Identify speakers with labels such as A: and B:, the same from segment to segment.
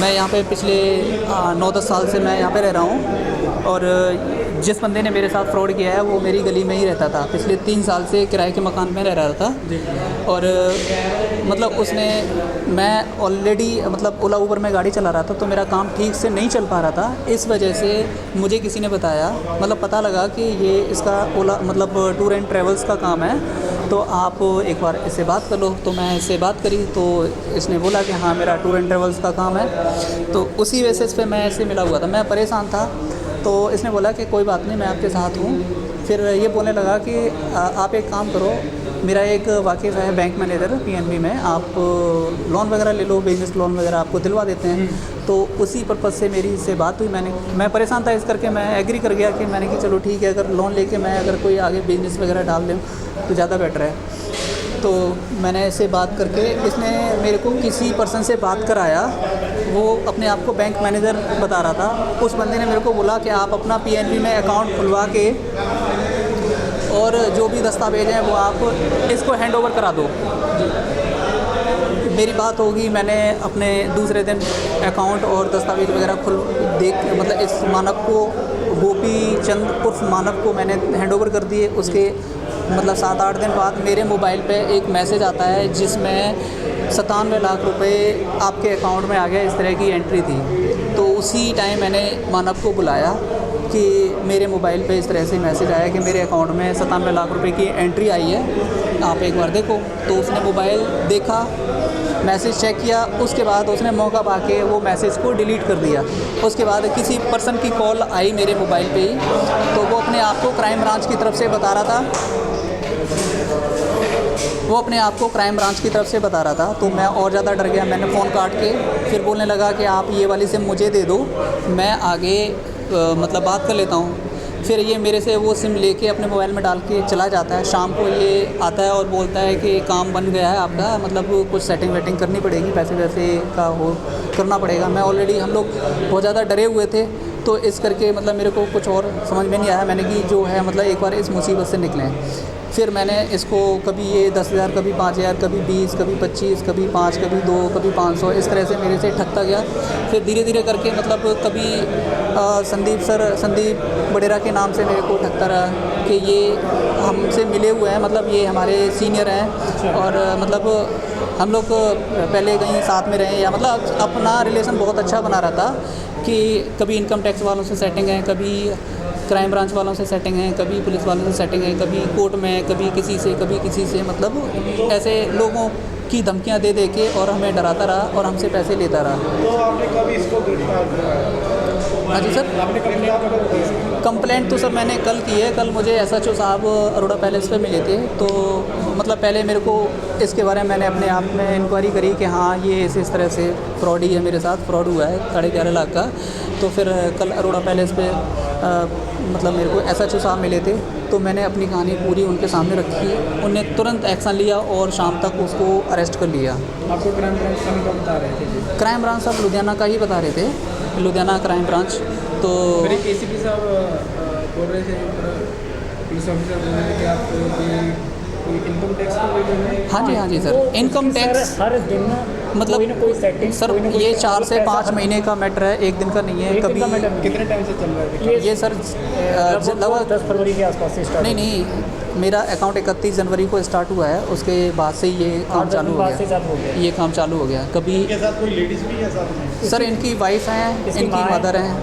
A: मैं यहाँ पे पिछले 9-10 साल से मैं यहाँ पे रह रहा हूँ और जिस बंदे ने मेरे साथ फ्रॉड किया है वो मेरी गली में ही रहता था। पिछले 3 साल से किराए के मकान में रह रहा था और मतलब उसने मैं ऑलरेडी मतलब ओला ऊबर में गाड़ी चला रहा था तो मेरा काम ठीक से नहीं चल पा रहा था। इस वजह से मुझे किसी ने बताया, मतलब पता लगा कि ये इसका ओला मतलब टूर एंड ट्रैवल्स का काम है, तो आप एक बार इससे बात कर लो। तो मैं इससे बात करी तो इसने बोला कि हाँ मेरा टूर एंड ट्रैवल्स का काम है। तो उसी बेसिस पे मैं इससे मिला हुआ था, मैं परेशान था। तो इसने बोला कि कोई बात नहीं, मैं आपके साथ हूँ। फिर ये बोलने लगा कि आप एक काम करो, मेरा एक वाकिफ़ है बैंक मैनेजर पीएनबी में, आप लोन वगैरह ले लो, बिज़नेस लोन वगैरह आपको दिलवा देते हैं। तो उसी पर्पज़ से मेरी इससे बात हुई। मैं परेशान था, इस करके मैं एग्री कर गया कि मैंने कि चलो ठीक है, अगर लोन लेके मैं अगर कोई आगे बिज़नेस वगैरह डाल दूँ तो ज़्यादा बेटर है। तो मैंने इससे बात करके, इसने मेरे को किसी पर्सन से बात कराया, वो अपने आप को बैंक मैनेजर बता रहा था। उस बंदे ने मेरे को बोला कि आप अपना पीएनबी में अकाउंट खुलवा के और जो भी दस्तावेज़ हैं वो आप इसको हैंड ओवर करा दो। मेरी बात होगी, मैंने अपने दूसरे दिन अकाउंट और दस्तावेज़ वगैरह मतलब इस मानव को, गोपी चंद उर्फ मानव को मैंने हैंड ओवर कर दिए। उसके मतलब 7-8 दिन बाद मेरे मोबाइल पे एक मैसेज आता है जिसमें 97 लाख रुपए आपके अकाउंट में आ गया, इस तरह की एंट्री थी। तो उसी टाइम मैंने मानव को बुलाया कि मेरे मोबाइल पे इस तरह से मैसेज आया कि मेरे अकाउंट में 97 लाख रुपए की एंट्री आई है, आप एक बार देखो। तो उसने मोबाइल देखा, मैसेज चेक किया, उसके बाद उसने मौका पाके वो मैसेज को डिलीट कर दिया। उसके बाद किसी पर्सन की कॉल आई मेरे मोबाइल पे ही, तो वो अपने आप को क्राइम ब्रांच की तरफ से बता रहा था, वो अपने आप को क्राइम ब्रांच की तरफ से बता रहा था। तो मैं और ज़्यादा डर गया, मैंने फ़ोन काट के फिर बोलने लगा कि आप ये वाली सिम मुझे दे दो, मैं आगे मतलब बात कर लेता हूँ। फिर ये मेरे से वो सिम लेके अपने मोबाइल में डाल के चला जाता है। शाम को ये आता है और बोलता है कि काम बन गया है आपका, मतलब कुछ सेटिंग वेटिंग करनी पड़ेगी, पैसे वैसे का वो करना पड़ेगा। मैं ऑलरेडी, हम लोग बहुत ज़्यादा डरे हुए थे, तो इस करके मतलब मेरे को कुछ और समझ में नहीं आया। मैंने कि जो है मतलब एक बार इस मुसीबत से निकलें। फिर मैंने इसको कभी ये 10,000, कभी 5,000, कभी 20, कभी 25, कभी 5, कभी 2, कभी 500, इस तरह से मेरे से ठगता गया। फिर धीरे धीरे करके मतलब कभी संदीप बडेरा के नाम से मेरे को ठगता रहा कि ये हमसे मिले हुए हैं, मतलब ये हमारे सीनियर हैं और मतलब हम लोग पहले कहीं साथ में रहे, या मतलब अपना रिलेशन बहुत अच्छा बना रहा था कि कभी इनकम टैक्स वालों से सेटिंग है, कभी क्राइम ब्रांच वालों से सेटिंग है, कभी पुलिस वालों से सेटिंग है, कभी कोर्ट में, कभी किसी से, मतलब ऐसे लोगों की धमकियां दे के और हमें डराता रहा और हमसे पैसे लेता रहा।
B: तो आपने कभी इसको गिरफ्तार किया?
A: हाँ जी सर,
B: आपने
A: कंप्लेंट तो सर मैंने कल की है। कल मुझे एसएचओ साहब अरोड़ा पैलेस पे मिले थे, तो मतलब पहले मेरे को इसके बारे में मैंने अपने आप में इंक्वायरी करी कि हाँ ये इस तरह से फ्रॉड ही है, मेरे साथ फ्रॉड हुआ है 11.5 लाख का। तो फिर कल अरोड़ा पैलेस पे मतलब मेरे को एसएचओ साहब मिले थे, तो मैंने अपनी कहानी पूरी उनके सामने रखी। उन्होंने तुरंत एक्शन लिया और शाम तक उसको अरेस्ट कर लिया।
B: आपको क्राइम ब्रांच का बता रहे थे?
A: क्राइम ब्रांच साहब लुधियाना का ही बता रहे थे, लुधियाना क्राइम ब्रांच। तो
B: मेरे एसीपी साहब बोल रहे थे, पुलिस ऑफिसर बोल रहे थे कि आप कोई इनकम टैक्स
A: हाँ जी सर, इनकम टैक्स
C: हर दिन
A: मतलब
C: कोई सेटिंग
A: सर ये 4 से 5 महीने का मैटर है, एक दिन का नहीं है। कभी
B: कितने टाइम से चल रहा है
A: ये सर लगभग
C: 10 फरवरी के आसपास से स्टार्ट?
A: नहीं, मेरा अकाउंट 31 जनवरी को स्टार्ट हुआ है, उसके बाद से ये काम चालू हो गया। ये काम चालू हो गया। कभी
B: इनके साथ कोई लेडीज़ भी है साथ में?
A: सर इनकी वाइफ हैं, इनकी मदर हैं।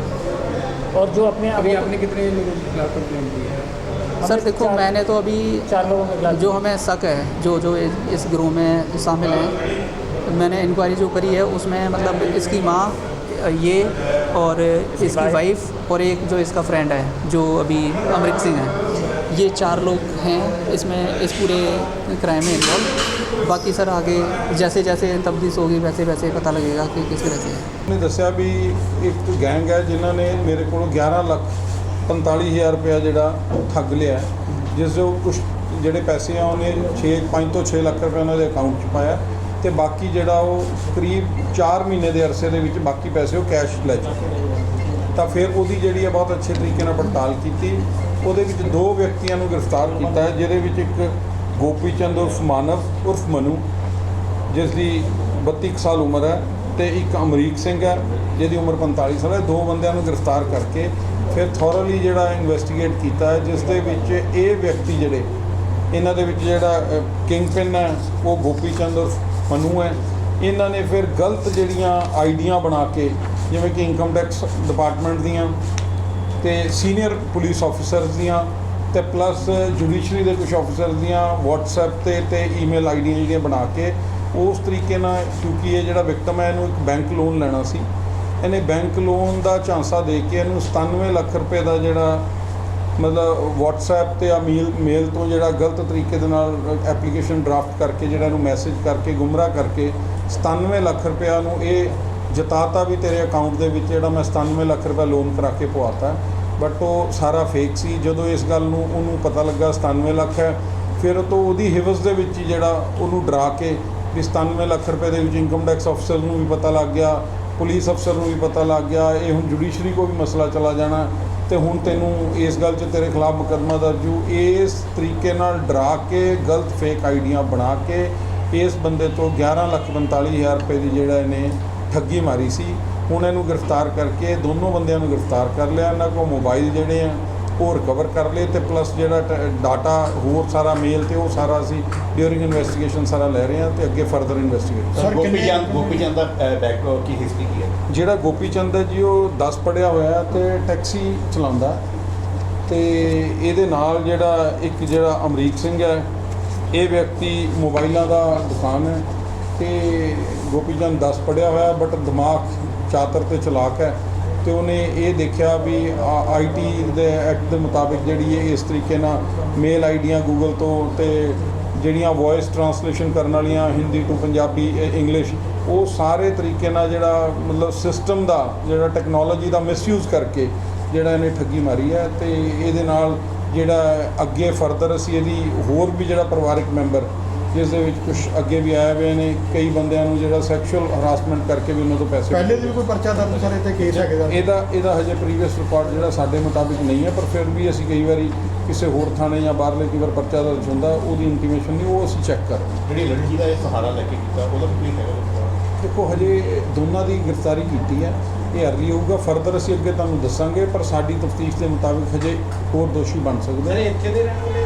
C: और जो अपने
B: अभी आपने कितने लोगों के खिलाफ कंप्लेंट की है?
A: सर देखो, मैंने तो अभी
C: 4 लोगों के खिलाफ
A: जो हमें शक है, जो इस गिरोह में शामिल हैं, मैंने इंक्वायरी जो करी है उसमें मतलब इसकी माँ, ये और इसकी वाइफ और एक जो इसका फ्रेंड है जो अभी अमृत सिंह है, ये 4 लोग हैं इसमें, इस पूरे क्राइम में इन्वॉल्व। बाकी सर आगे जैसे जैसे तफ्तीश होगी वैसे वैसे पता लगेगा कि किस तरह से है।
D: उन्होंने दस्या भी एक गैंग है जिन्होंने मेरे को 11,45,000 रुपया ਜਿਹੜਾ ਠੱਗ ਲਿਆ, ਜਿਸ ਦੇ ਕੁਝ ਜਿਹੜੇ ਪੈਸੇ ਆ ਉਹਨੇ 5 ਤੋਂ 6 ਲੱਖ ਰੁਪਏ ਉਹਨਾਂ ਦੇ ਅਕਾਊਂਟ 'ਚ ਪਾਇਆ ਤੇ ਬਾਕੀ ਜਿਹੜਾ ਉਹ ਕਰੀਬ 4 ਮਹੀਨੇ ਦੇ ਅਰਸੇ ਦੇ ਵਿੱਚ ਬਾਕੀ ਪੈਸੇ ਉਹ ਕੈਸ਼ ਲੈ ਚੁੱਕੇ। ਤਾਂ ਫਿਰ ਉਹਦੀ ਜਿਹੜੀ ਹੈ ਬਹੁਤ ਅੱਛੇ ਤਰੀਕੇ ਨਾਲ ਪੜਤਾਲ ਕੀਤੀ। ਉਹਦੇ ਵਿੱਚ 2 ਵਿਅਕਤੀਆਂ ਨੂੰ ਗ੍ਰਿਫਤਾਰ ਕੀਤਾ ਹੈ, ਜਿਹਦੇ ਵਿੱਚ ਇੱਕ ਗੋਪੀ ਚੰਦ ਉਰਫ ਮਾਨਵ ਉਰਫ ਮਨੂ, ਜਿਸ ਦੀ 32 ਸਾਲ ਉਮਰ ਹੈ, ਤੇ ਇੱਕ ਅਮਰੀਕ ਸਿੰਘ ਹੈ ਜਿਹਦੀ ਉਮਰ 45 ਸਾਲ ਹੈ। 2 ਬੰਦਿਆਂ ਨੂੰ ਗ੍ਰਿਫਤਾਰ ਕਰਕੇ ਫਿਰ ਥੋਰਲੀ ਜਿਹੜਾ ਇਨਵੈਸਟੀਗੇਟ ਕੀਤਾ ਹੈ, ਜਿਸ ਦੇ ਵਿੱਚ ਇਹ ਵਿਅਕਤੀ ਜਿਹੜੇ ਇਹਨਾਂ ਦੇ ਵਿੱਚ ਜਿਹੜਾ ਕਿੰਗ ਪਿਨ ਹੈ ਉਹ ਗੋਪੀ ਚੰਦ ਉਰਫ ਮਨੂ ਹੈ। ਇਹਨਾਂ ਨੇ ਫਿਰ ਗਲਤ ਜਿਹੜੀਆਂ ਆਈਡੀਆਂ ਬਣਾ ਕੇ, ਜਿਵੇਂ ਕਿ ਇਨਕਮ ਟੈਕਸ ਡਿਪਾਰਟਮੈਂਟ ਦੀਆਂ ਤੇ ਸੀਨੀਅਰ ਪੁਲਿਸ ਆਫੀਸਰਸ ਦੀਆਂ ਤੇ ਪਲੱਸ ਜੁਡੀਸ਼ਰੀ ਦੇ ਕੁਝ ਆਫੀਸਰ ਦੀਆਂ WhatsApp ਤੇ ਈਮੇਲ ਆਈਡੀਆਂ ਜਿਹੜੀਆਂ ਬਣਾ ਕੇ ਉਸ ਤਰੀਕੇ ਨਾਲ, ਕਿਉਂਕਿ ਇਹ ਜਿਹੜਾ ਵਿਕਟਮ ਹੈ ਇਹਨੂੰ ਇੱਕ ਬੈਂਕ ਲੋਨ ਲੈਣਾ ਸੀ, ਇਹਨੇ ਬੈਂਕ ਲੋਨ ਦਾ ਝਾਂਸਾ ਦੇ ਕੇ ਇਹਨੂੰ 97 ਲੱਖ ਰੁਪਏ ਦਾ ਜਿਹੜਾ ਮਤਲਬ WhatsApp ਤੇ ਮੇਲ ਤੋਂ ਜਿਹੜਾ ਗਲਤ ਤਰੀਕੇ ਦੇ ਨਾਲ ਐਪਲੀਕੇਸ਼ਨ ਡਰਾਫਟ ਕਰਕੇ ਜਿਹੜਾ ਇਹਨੂੰ ਮੈਸੇਜ ਕਰਕੇ ਗੁੰਮਰਾਹ ਕਰਕੇ 97 ਲੱਖ ਰੁਪਇਆ ਨੂੰ ਇਹ ਜਤਾਤਾ ਵੀ ਤੇਰੇ ਅਕਾਊਂਟ ਦੇ ਵਿੱਚ ਜਿਹੜਾ ਮੈਂ 97 ਲੱਖ ਰੁਪਏ ਲੋਨ ਕਰਾ ਕੇ ਪਵਾਤਾ, ਬਟ ਉਹ ਸਾਰਾ ਫੇਕ ਸੀ। ਜਦੋਂ ਇਸ ਗੱਲ ਨੂੰ ਉਹਨੂੰ ਪਤਾ ਲੱਗਾ 97 ਲੱਖ ਹੈ, ਫਿਰ ਤੋਂ ਉਹਦੀ ਹਿਵਸ ਦੇ ਵਿੱਚ ਹੀ ਜਿਹੜਾ ਉਹਨੂੰ ਡਰਾ ਕੇ ਵੀ 97 ਲੱਖ ਰੁਪਏ ਦੇ ਵਿੱਚ ਇਨਕਮ ਟੈਕਸ ਅਫਸਰ ਨੂੰ ਵੀ ਪਤਾ ਲੱਗ ਗਿਆ, ਪੁਲਿਸ ਅਫਸਰ ਨੂੰ ਵੀ ਪਤਾ ਲੱਗ ਗਿਆ, ਇਹ ਹੁਣ ਜੁਡੀਸ਼ਰੀ ਕੋ ਵੀ ਮਸਲਾ ਚਲਾ ਜਾਣਾ ਤੇ ਹੁਣ ਤੈਨੂੰ ਇਸ ਗੱਲ 'ਚ ਤੇਰੇ ਖਿਲਾਫ ਮੁਕੱਦਮਾ ਦਰਜ ਹੋ। ਇਸ ਤਰੀਕੇ ਨਾਲ ਡਰਾ ਕੇ ਗਲਤ ਫੇਕ ਆਈਡੀਆਂ ਬਣਾ ਕੇ ਇਸ ਬੰਦੇ ਤੋਂ 11,45,000 ਰੁਪਏ ਦੀ ਜਿਹੜਾ ਇਹਨੇ ਠੱਗੀ ਮਾਰੀ ਸੀ। ਹੁਣ ਇਹਨੂੰ ਗ੍ਰਿਫਤਾਰ ਕਰਕੇ ਦੋਨੋਂ ਬੰਦਿਆਂ ਨੂੰ ਗ੍ਰਿਫਤਾਰ ਕਰ ਲਿਆ। ਇਹਨਾਂ ਕੋਲ ਮੋਬਾਈਲ ਜਿਹੜੇ ਆ ਉਹ ਰਿਕਵਰ ਕਰ ਲਏ ਤੇ ਪਲੱਸ ਜਿਹੜਾ ਡਾਟਾ ਹੋਰ ਸਾਰਾ ਮੇਲ ਤੇ ਉਹ ਸਾਰਾ ਅਸੀਂ ਡਿਊਰਿੰਗ ਇਨਵੈਸਟੀਗੇਸ਼ਨ ਸਾਰਾ ਲੈ ਰਹੇ ਹਾਂ ਤੇ ਅੱਗੇ further investigate.
E: Sir Gopi Chand ਦਾ ਬੈਕਗ੍ਰਾਉਂਡ ਕੀ ਹਿਸਟਰੀ ਕੀ ਹੈ?
D: ਜਿਹੜਾ ਗੋਪੀ ਚੰਦ ਹੈ ਜੀ ਉਹ 10 ਪੜ੍ਹਿਆ ਹੋਇਆ ਤੇ ਟੈਕਸੀ ਚਲਾਉਂਦਾ ਤੇ ਇਹਦੇ ਨਾਲ ਜਿਹੜਾ ਇੱਕ ਜਿਹੜਾ ਅਮਰੀਕ ਸਿੰਘ ਹੈ, ਇਹ ਵਿਅਕਤੀ ਮੋਬਾਈਲਾਂ ਦਾ ਦੁਕਾਨ ਹੈ ਤੇ ਗੋਪੀ ਚੰਦ 10 ਪੜ੍ਹਿਆ ਹੋਇਆ ਬਟ ਦਿਮਾਗ ਚਾਤਰ ਤੇ ਚਲਾਕ ਹੈ ਤੇ ਉਹਨੇ ਇਹ ਦੇਖਿਆ ਵੀ ਆਈਟੀ ਦੇ ਐਕਟ ਦੇ ਮੁਤਾਬਿਕ ਜਿਹੜੀ ਇਹ ਇਸ ਤਰੀਕੇ ਨਾਲ ਮੇਲ ਆਈਡੀਆਂ ਗੂਗਲ ਤੋਂ ਤੇ ਜਿਹੜੀਆਂ ਵੌਇਸ ਟਰਾਂਸਲੇਸ਼ਨ ਕਰਨ ਵਾਲੀਆਂ ਹਿੰਦੀ ਟੂ ਪੰਜਾਬੀ ਇੰਗਲਿਸ਼, ਉਹ ਸਾਰੇ ਤਰੀਕੇ ਨਾਲ ਜਿਹੜਾ ਮਤਲਬ ਸਿਸਟਮ ਦਾ ਜਿਹੜਾ ਟੈਕਨੋਲੋਜੀ ਦਾ ਮਿਸਯੂਜ਼ ਕਰਕੇ ਜਿਹੜਾ ਇਹਨੇ ਠੱਗੀ ਮਾਰੀ ਹੈ। ਤੇ ਇਹਦੇ ਨਾਲ ਜਿਹੜਾ ਅੱਗੇ ਫਰਦਰ ਅਸੀਂ ਇਹਦੀ ਹੋਰ ਵੀ ਜਿਹੜਾ ਪਰਿਵਾਰਕ ਮੈਂਬਰ ਜਿਸ ਦੇ ਵਿੱਚ ਕੁਝ ਅੱਗੇ ਵੀ ਆਏ ਹੋਏ ਨੇ, ਕਈ ਬੰਦਿਆਂ ਨੂੰ ਜਿਹੜਾ ਸੈਕਸ਼ੂਅਲ ਹਰਾਸਮੈਂਟ ਕਰਕੇ ਵੀ ਉਹਨਾਂ ਤੋਂ ਪੈਸੇ
F: ਪਹਿਲੇ ਵੀ ਕੋਈ ਪਰਚਾ ਦਰਜ ਸਰ ਤੇ ਕੇਸ ਹੈਗਾ?
D: ਇਹਦਾ ਹਜੇ ਪ੍ਰੀਵੀਅਸ ਰਿਕਾਰਡ ਜਿਹੜਾ ਸਾਡੇ ਮੁਤਾਬਿਕ ਨਹੀਂ ਹੈ, ਪਰ ਫਿਰ ਵੀ ਅਸੀਂ ਕਈ ਵਾਰੀ ਕਿਸੇ ਹੋਰ ਥਾਣੇ ਜਾਂ ਬਾਹਰਲੇ ਕਈ ਵਾਰ ਪਰਚਾ ਦਰਜ ਹੁੰਦਾ ਉਹਦੀ ਇੰਟੀਮੇਸ਼ਨ ਨਹੀਂ, ਉਹ ਅਸੀਂ ਚੈੱਕ ਕਰ ਰਹੇ ਹਾਂ।
E: ਜਿਹੜੀ ਲੜਕੀ ਦਾ ਇਹ ਸਹਾਰਾ ਲੈ ਕੇ ਕੀਤਾ ਉਹਦਾ ਵੀ ਕੋਈ ਹੈਗਾ?
D: ਦੇਖੋ ਹਜੇ ਦੋਨਾਂ ਦੀ ਗ੍ਰਿਫਤਾਰੀ ਕੀਤੀ ਹੈ, ਇਹ ਅਰਲੀ ਹੋਊਗਾ, ਫਰਦਰ ਅਸੀਂ ਅੱਗੇ ਤੁਹਾਨੂੰ ਦੱਸਾਂਗੇ, ਪਰ ਸਾਡੀ ਤਫਤੀਸ਼ ਦੇ ਮੁਤਾਬਿਕ ਹਜੇ ਹੋਰ ਦੋਸ਼ੀ ਬਣ ਸਕਦੇ ਨੇ।
B: ਇੱਥੇ ਦੇ ਰਹਿਣ ਵਾਲੇ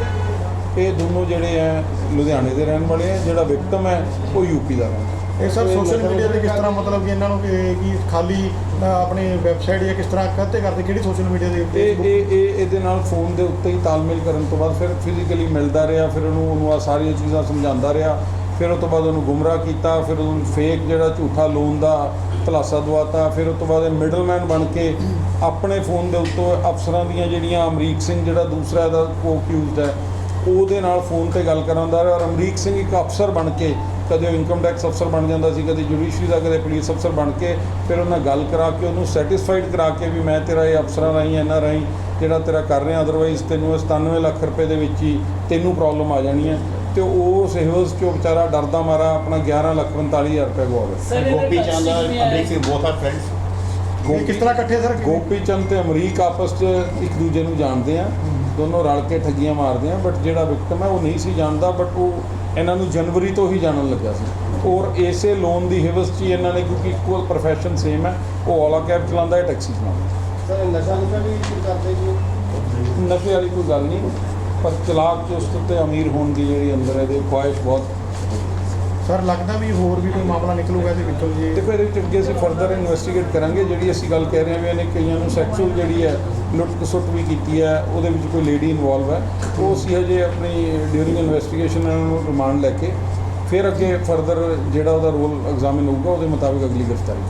D: ਇਹ ਦੋਨੋਂ ਜਿਹੜੇ ਹੈ ਲੁਧਿਆਣੇ ਦੇ ਰਹਿਣ ਵਾਲੇ ਹੈ, ਜਿਹੜਾ ਵਿਕਟਮ ਹੈ ਉਹ ਯੂਪੀ ਦਾ ਰਹਿਣ।
F: ਇਹ ਸਰ ਸੋਸ਼ਲ ਮੀਡੀਆ ਤੇ ਕਿਸ ਤਰ੍ਹਾਂ ਮਤਲਬ ਕਿ ਇਹਨਾਂ ਨੂੰ ਕਿ ਖਾਲੀ ਆਪਣੀ ਵੈਬਸਾਈਟ ਜਾਂ ਕਿਸ ਤਰ੍ਹਾਂ ਕੱਤੇ ਕਰਦੇ, ਕਿਹੜੀ ਸੋਸ਼ਲ ਮੀਡੀਆ ਦੇ ਉੱਤੇ?
D: ਇਹਦੇ ਨਾਲ ਫੋਨ ਦੇ ਉੱਤੇ ਹੀ ਤਾਲਮੇਲ ਕਰਨ ਤੋਂ ਬਾਅਦ ਫਿਰ ਫਿਜ਼ੀਕਲੀ ਮਿਲਦਾ ਰਿਹਾ, ਫਿਰ ਉਹਨੂੰ ਆ ਸਾਰੀਆਂ ਚੀਜ਼ਾਂ ਸਮਝਾਉਂਦਾ ਰਿਹਾ, ਫਿਰ ਉਸ ਤੋਂ ਬਾਅਦ ਉਹਨੂੰ ਗੁੰਮਰਾਹ ਕੀਤਾ, ਫਿਰ ਉਹਨੂੰ ਫੇਕ ਜਿਹੜਾ ਝੂਠਾ ਲੋਨ ਦਾ ਧਲਾਸਾ ਦਵਾਤਾ, ਫਿਰ ਉਸ ਤੋਂ ਬਾਅਦ ਇਹ ਮਿਡਲਮੈਨ ਬਣ ਕੇ ਆਪਣੇ ਫੋਨ ਦੇ ਉੱਤੋਂ ਅਫਸਰਾਂ ਦੀਆਂ ਜਿਹੜੀਆਂ ਅਮਰੀਕ ਸਿੰਘ ਜਿਹੜਾ ਦੂਸਰਾ ਇਹਦਾ ਕੋ-ਅਕਿਊਜ਼ਡ ਹੈ ਉਹਦੇ ਨਾਲ ਫੋਨ ਤੇ ਗੱਲ ਕਰਾਉਂਦਾ ਰਿਹਾ। ਔਰ ਅਮਰੀਕ ਸਿੰਘ ਇੱਕ ਅਫਸਰ ਬਣ ਕੇ ਕਦੇ ਉਹ ਇਨਕਮ ਟੈਕਸ ਅਫਸਰ ਬਣ ਜਾਂਦਾ ਸੀ, ਕਦੇ ਜੁਡੀਸ਼ਰੀ ਦਾ, ਕਦੇ ਪੁਲਿਸ ਅਫਸਰ ਬਣ ਕੇ ਫਿਰ ਉਹਨਾਂ ਗੱਲ ਕਰਾ ਕੇ ਉਹਨੂੰ ਸੈਟੀਸਫਾਈਡ ਕਰਾ ਕੇ ਵੀ ਮੈਂ ਤੇਰਾ ਇਹ ਅਫਸਰਾਂ ਰਾਹੀਂ ਇਹਨਾਂ ਰਾਹੀਂ ਜਿਹੜਾ ਤੇਰਾ ਕਰ ਰਿਹਾ, ਅਦਰਵਾਈਜ਼ ਤੈਨੂੰ 97 ਲੱਖ ਰੁਪਏ ਦੇ ਵਿੱਚ ਹੀ ਤੈਨੂੰ ਪ੍ਰੋਬਲਮ ਆ ਜਾਣੀ ਹੈ। ਤੇ ਉਸ ਹਿਵਸ 'ਚੋਂ ਵਿਚਾਰਾ ਡਰਦਾ ਮਾਰਾ ਆਪਣਾ 11,45,000 ਰੁਪਏ ਗਵਾ ਗਿਆ।
E: ਗੋਪੀ ਚੰਦ ਔਰ Amrik Singh both are friends.
F: ਕਿਸ ਤਰ੍ਹਾਂ ਇਕੱਠੇ ਸਰ?
D: ਗੋਪੀ ਚੰਦ ਤੇ ਅਮਰੀਕ ਆਪਸ 'ਚ ਇੱਕ ਦੂਜੇ ਨੂੰ ਜਾਣਦੇ ਆ, ਦੋਨੋਂ ਰਲ ਕੇ ਠੱਗੀਆਂ ਮਾਰਦੇ ਆ, ਬਟ ਜਿਹੜਾ ਵਿਕਟਮ ਹੈ ਉਹ ਨਹੀਂ ਸੀ ਜਾਣਦਾ, ਬਟ ਉਹ ਇਹਨਾਂ ਨੂੰ ਜਨਵਰੀ ਤੋਂ ਹੀ ਜਾਣਨ ਲੱਗਾ ਸੀ। ਔਰ ਇਸੇ ਲੋਨ ਦੀ ਹਿਵਸ 'ਚ ਹੀ ਇਹਨਾਂ ਨੇ, ਕਿਉਂਕਿ ਇਕੁਅਲ ਪ੍ਰੋਫੈਸ਼ਨ ਸੇਮ ਹੈ, ਉਹ ਔਲਾ ਕੈਬ ਚਲਾਉਂਦਾ ਹੈ, ਟੈਕਸੀ ਚਲਾਉਂਦਾ।
B: ਸਰ ਨਸ਼ਾ ਵੀ ਕਰਦੇ ਜੀ?
D: ਨਸ਼ੇ ਵਾਲੀ ਕੋਈ ਗੱਲ ਨਹੀਂ, ਪਰ ਚਲਾਕ ਚੁਸਤ ਤੇ ਅਮੀਰ ਹੋਣ ਦੀ ਜਿਹੜੀ ਅੰਦਰ ਇਹਦੇ ਖੁਆਇਸ਼ ਬਹੁਤ।
F: ਸਰ ਲੱਗਦਾ ਵੀ ਹੋਰ ਵੀ ਕੋਈ ਮਾਮਲਾ ਨਿਕਲੂਗਾ ਇਹਦੇ ਵਿੱਚੋਂ ਜੀ?
D: ਦੇਖੋ ਇਹਦੇ ਵਿੱਚ ਅੱਗੇ ਅਸੀਂ ਫਰਦਰ ਇਨਵੈਸਟੀਗੇਟ ਕਰਾਂਗੇ। ਜਿਹੜੀ ਅਸੀਂ ਗੱਲ ਕਹਿ ਰਹੇ ਹਾਂ ਵੀ ਇਹਨੇ ਕਈਆਂ ਨੂੰ ਸੈਕਸ਼ੂਅਲ ਜਿਹੜੀ ਹੈ ਲੁੱਟ ਖਸੁੱਟ ਵੀ ਕੀਤੀ ਹੈ, ਉਹਦੇ ਵਿੱਚ ਕੋਈ ਲੇਡੀ ਇਨਵੋਲਵ ਹੈ, ਉਹ ਅਸੀਂ ਹਜੇ ਆਪਣੀ ਡਿਊਰਿੰਗ ਇਨਵੈਸਟੀਗੇਸ਼ਨ ਇਹਨਾਂ ਨੂੰ ਰਿਮਾਂਡ ਲੈ ਕੇ ਫਿਰ ਅੱਗੇ ਫਰਦਰ ਜਿਹੜਾ ਉਹਦਾ ਰੋਲ ਐਗਜ਼ਾਮਿਨ ਹੋਊਗਾ ਉਹਦੇ ਮੁਤਾਬਿਕ ਅਗਲੀ ਗ੍ਰਿਫਤਾਰੀ